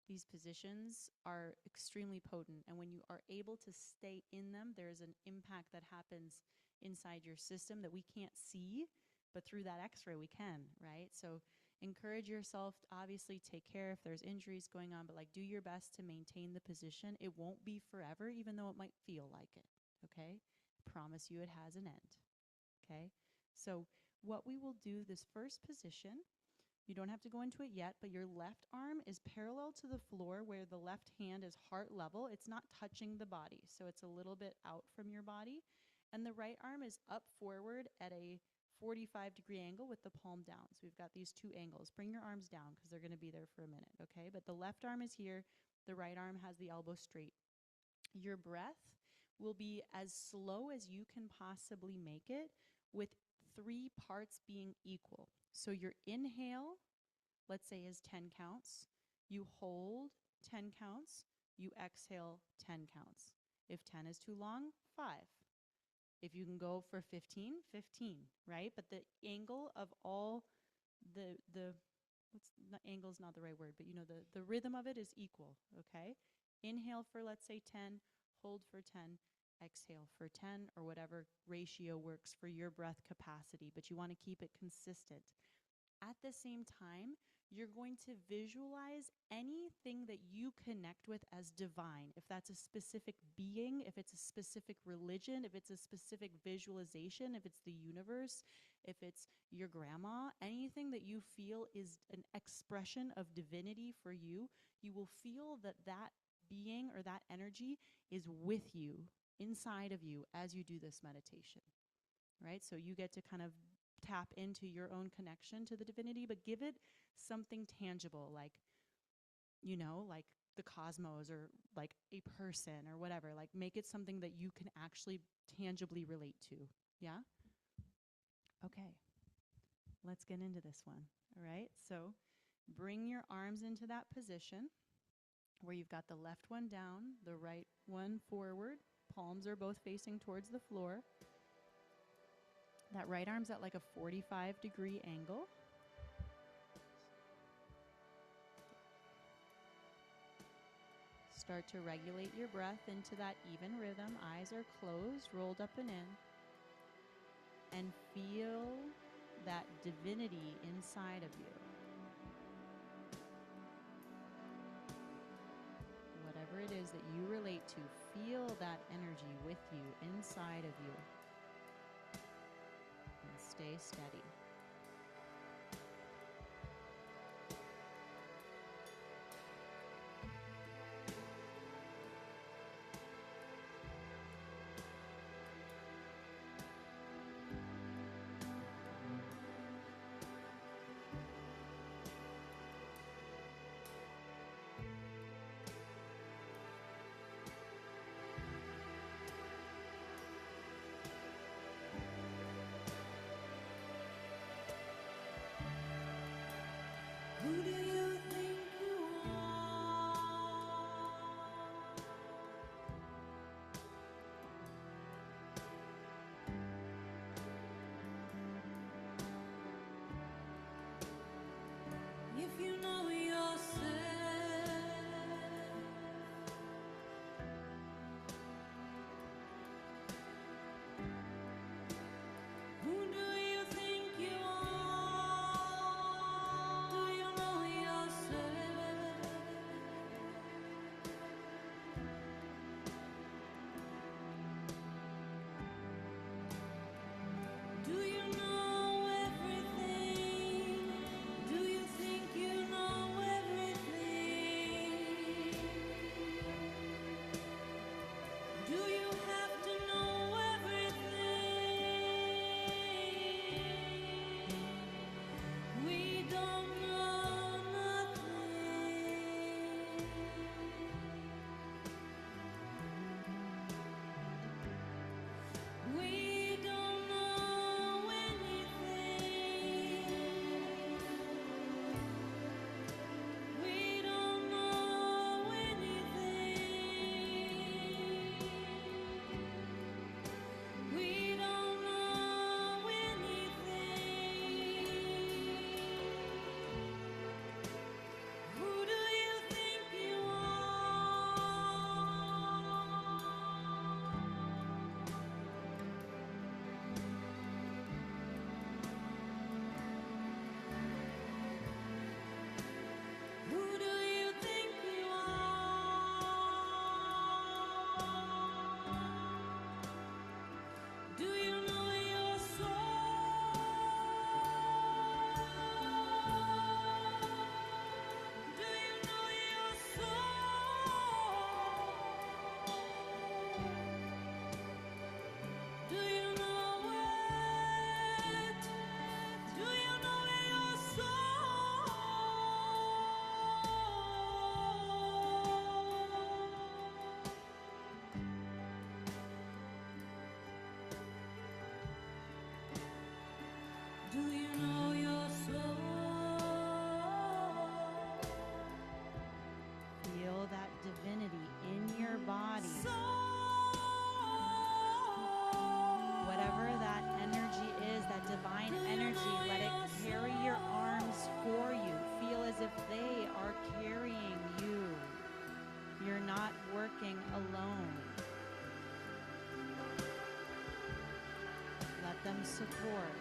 these positions are extremely potent. And when you are able to stay in them, there's an impact that happens inside your system that we can't see, but through that X-ray we can, right? So encourage yourself to obviously take care if there's injuries going on, but like do your best to maintain the position. It won't be forever, even though it might feel like it, okay? Promise you it has an end, okay? So what we will do this first position, you don't have to go into it yet, but your left arm is parallel to the floor where the left hand is heart level. It's not touching the body, so it's a little bit out from your body. And the right arm is up forward at a 45-degree angle with the palm down. So we've got these two angles. Bring your arms down because they're going to be there for a minute, okay? But the left arm is here. The right arm has the elbow straight. Your breath will be as slow as you can possibly make it, with 3 parts being equal. So your inhale, let's say, is 10 counts. You hold 10 counts. You exhale 10 counts. If 10 is too long, 5. If you can go for 15, 15, right? But the angle of all angle is not the right word, but you know, the rhythm of it is equal, okay? Inhale for, let's say, 10, hold for 10, exhale for 10, or whatever ratio works for your breath capacity, but you want to keep it consistent. At the same time, you're going to visualize anything that you connect with as divine. If that's a specific being, if it's a specific religion, if it's a specific visualization, if it's the universe, if it's your grandma, anything that you feel is an expression of divinity for you, you will feel that that being or that energy is with you, inside of you, as you do this meditation, right? So you get to kind of tap into your own connection to the divinity, but give it something tangible, like, you know, like the cosmos or like a person or whatever. Like make it something that you can actually tangibly relate to. Yeah? Okay. Let's get into this one. All right. So Bring your arms into that position where you've got the left one down, the right one forward. Palms are both facing towards the floor. That right arm's at like a 45-degree angle. Start to regulate your breath into that even rhythm. Eyes are closed, rolled up and in. And feel that divinity inside of you. Whatever it is that you relate to, feel that energy with you, inside of you. And stay steady. Who do you think you are? If you know yourself, who do you think you are? Do you know yourself? Do you know everything? Do you think you know everything? Do you have to know everything? We don't know nothing. We don't know anything. We don't know anything. We don't know anything. Who do you think you are? Who do you think you are? Do you know your soul? Do you know your soul? Do you know it? Do you know your soul? Do you know your soul? Feel that divinity in your body. Whatever that energy is, that divine energy, let it carry your arms for you. Feel as if they are carrying you. You're not working alone. Let them support.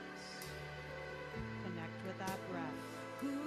Connect with that breath. Guru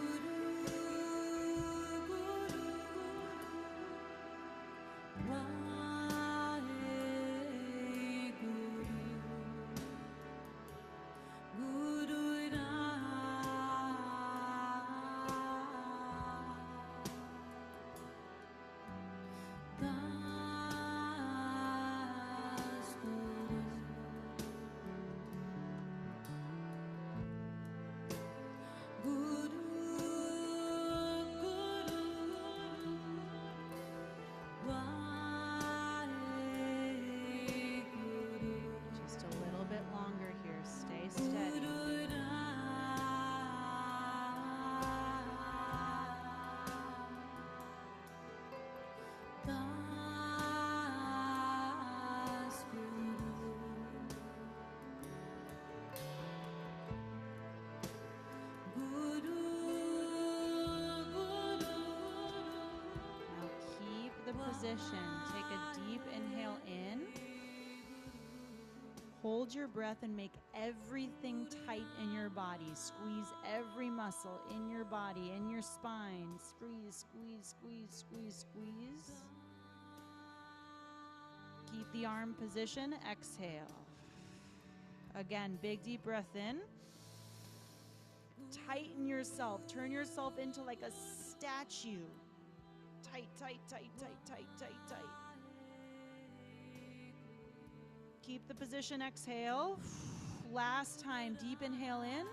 position. Take a deep inhale in. Hold your breath and make everything tight in your body. Squeeze every muscle in your body, in your spine. Squeeze, squeeze, squeeze, squeeze, squeeze. Keep the arm position. Exhale. Again, big deep breath in. Tighten yourself. Turn yourself into like a statue. Tight, tight, tight, tight, tight, tight, tight. Keep the position. Exhale. Last time, deep inhale in.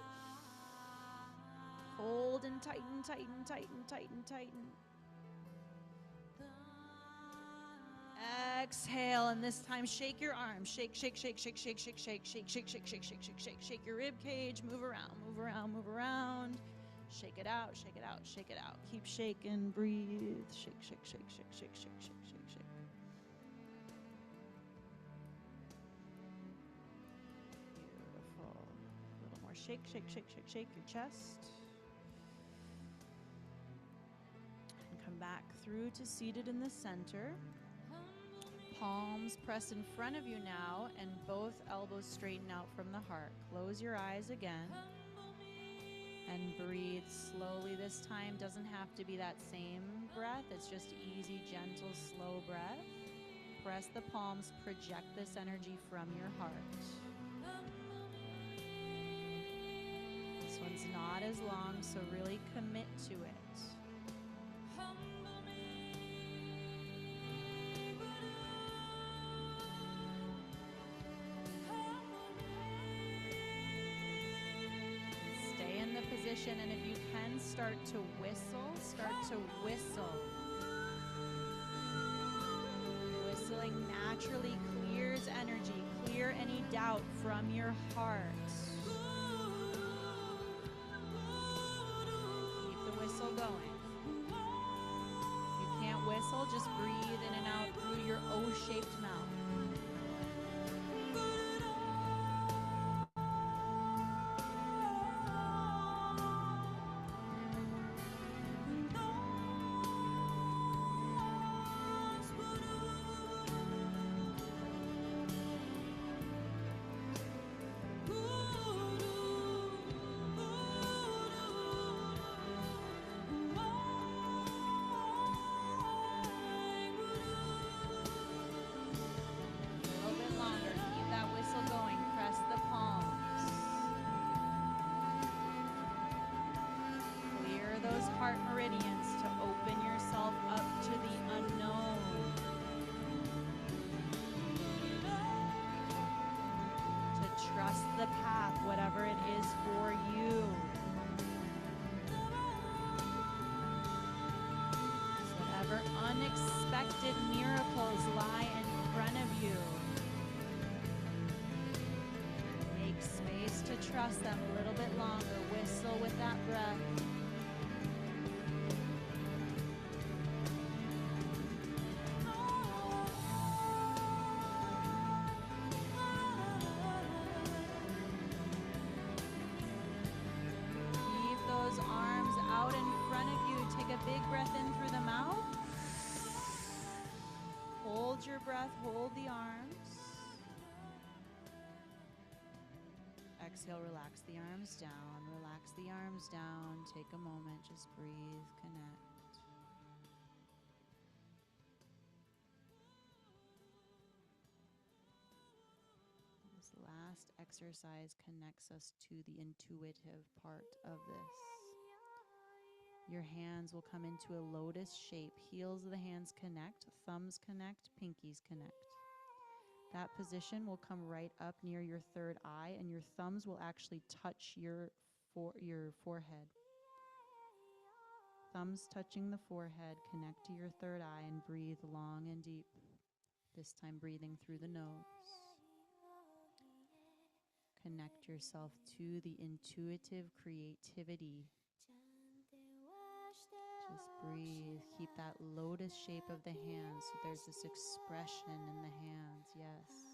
Hold and tighten, tighten, tighten, tighten, tighten. Exhale, and this time shake your arms. Shake, shake, shake, shake, shake, shake, shake, shake, shake, shake, shake, shake, shake, shake, shake your rib cage. Move around, move around, move around. Shake it out, shake it out, shake it out. Keep shaking, breathe. Shake, shake, shake, shake, shake, shake, shake, shake, shake. Beautiful. A little more shake, shake, shake, shake, shake your chest. And come back through to seated in the center. Palms press in front of you now, and both elbows straighten out from the heart. Close your eyes again and breathe slowly. This time doesn't have to be that same breath. It's just easy, gentle, slow breath. Press the palms, project this energy from your heart. This one's not as long, so really commit to it. And if you can, start to whistle. Whistling naturally clears energy. Clear any doubt from your heart. Keep the whistle going. If you can't whistle, just breathe in and out through your O-shaped mouth. Heart meridians to open yourself up to the unknown. To trust the path, whatever it is for you. Whatever unexpected miracles lie in front of you, make space to trust them a little bit longer. Whistle with that breath. Your breath, hold the arms. Exhale, relax the arms down. Relax the arms down. Take a moment, just breathe, connect. This last exercise connects us to the intuitive part of this. Your hands will come into a lotus shape. Heels of the hands connect, thumbs connect, pinkies connect. That position will come right up near your third eye, and your thumbs will actually touch your forehead. Thumbs touching the forehead, connect to your third eye and breathe long and deep. This time breathing through the nose. Connect yourself to the intuitive creativity. Just breathe. Keep that lotus shape of the hands. So there's this expression in the hands. Yes.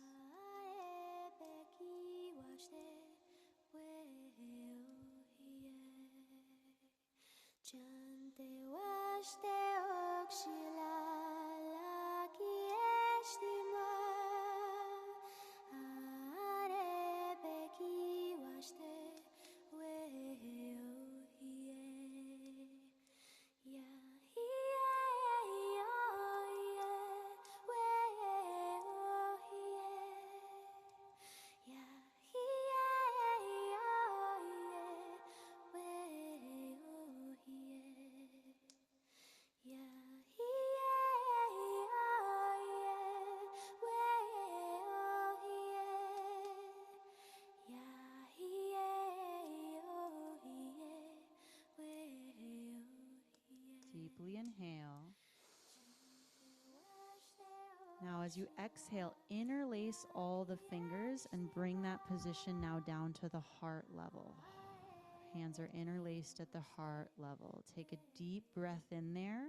slowly inhale. Now, as you exhale, interlace all the fingers and bring that position now down to the heart level. Hands are interlaced at the heart level. Take a deep breath in there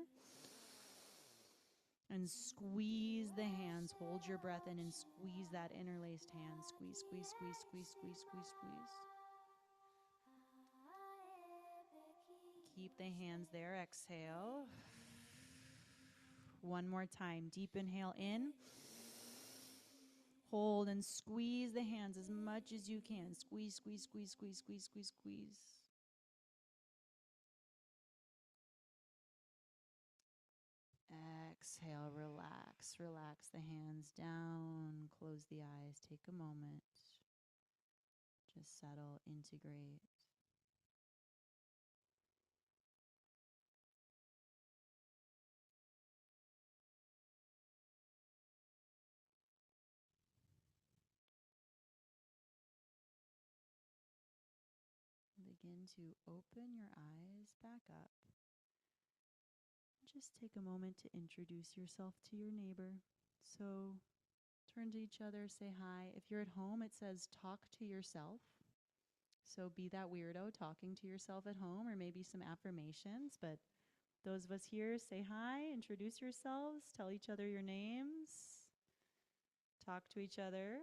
and squeeze the hands. Hold your breath in and squeeze that interlaced hand. Squeeze, squeeze, squeeze, squeeze, squeeze, squeeze, squeeze. Keep the hands there. Exhale. One more time. Deep inhale in. Hold and squeeze the hands as much as you can. Squeeze, squeeze, squeeze, squeeze, squeeze, squeeze, squeeze. Exhale, relax. Relax the hands down. Close the eyes. Take a moment. Just settle, integrate. Begin to open your eyes back up. Just take a moment to introduce yourself to your neighbor. So turn to each other, say hi. If you're at home, it says talk to yourself. So be that weirdo talking to yourself at home, or maybe some affirmations. But those of us here, say hi, introduce yourselves, tell each other your names, talk to each other.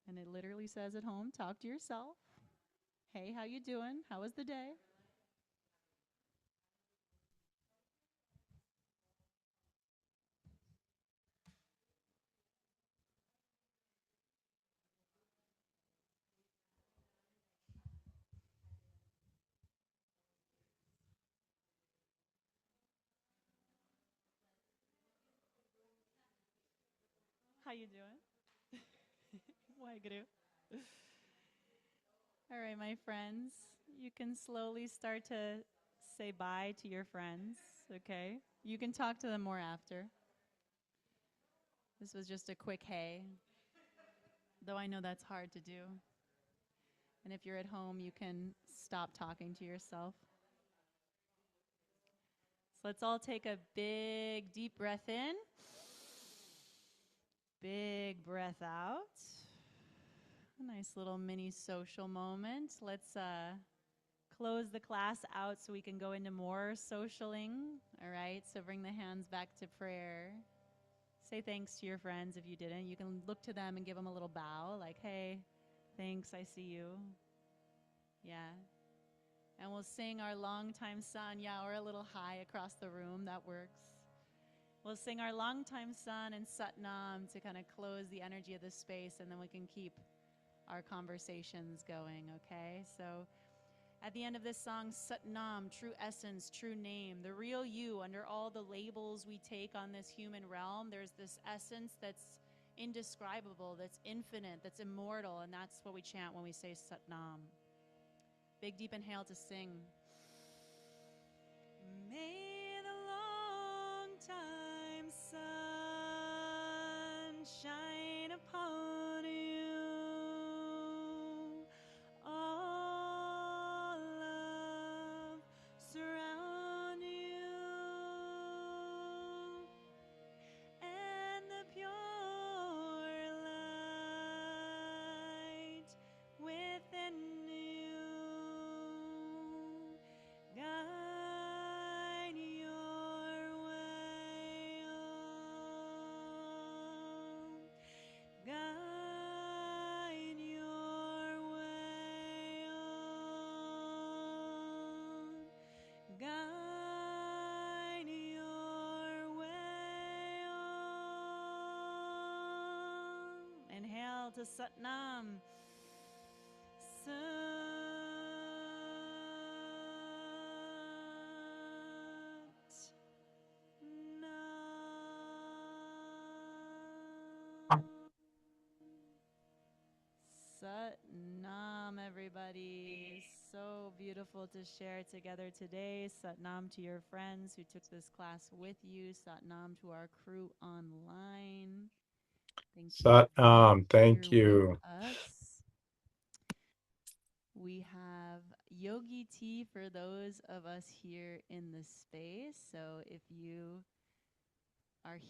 And it literally says at home, talk to yourself. Hey, how you doing? How was the day? How you doing? Wagru. All right, my friends, you can slowly start to say bye to your friends, okay? You can talk to them more after. This was just a quick hey, though I know that's hard to do. And if you're at home, you can stop talking to yourself. So let's all take a big, deep breath in. Big breath out. A nice little mini social moment. Let's close the class out so we can go into more socialing. All right, so bring the hands back to prayer. Say thanks to your friends if you didn't. You can look to them and give them a little bow, like, hey, thanks, I see you. Yeah. And we'll sing our longtime son, yeah, or a little high across the room, that works. We'll sing our longtime son and Satnam to kind of close the energy of the space, and then we can keep our conversations going, okay? So at the end of this song, Satnam, true essence, true name, the real you under all the labels we take on this human realm. There's this essence that's indescribable, that's infinite, that's immortal, and that's what we chant when we say Satnam. Big deep inhale to sing. May the long time sun shine upon you. All love surround you, and the pure light within you guide your way on. Guide your way on. Guide your way on. Inhale to Satnam. Satnam, everybody. So beautiful to share together today. Satnam to your friends who took this class with you. Satnam to our crew online. Thank you. Thank Here you. with us. We have yogi tea for those of us here in the space. So if you are here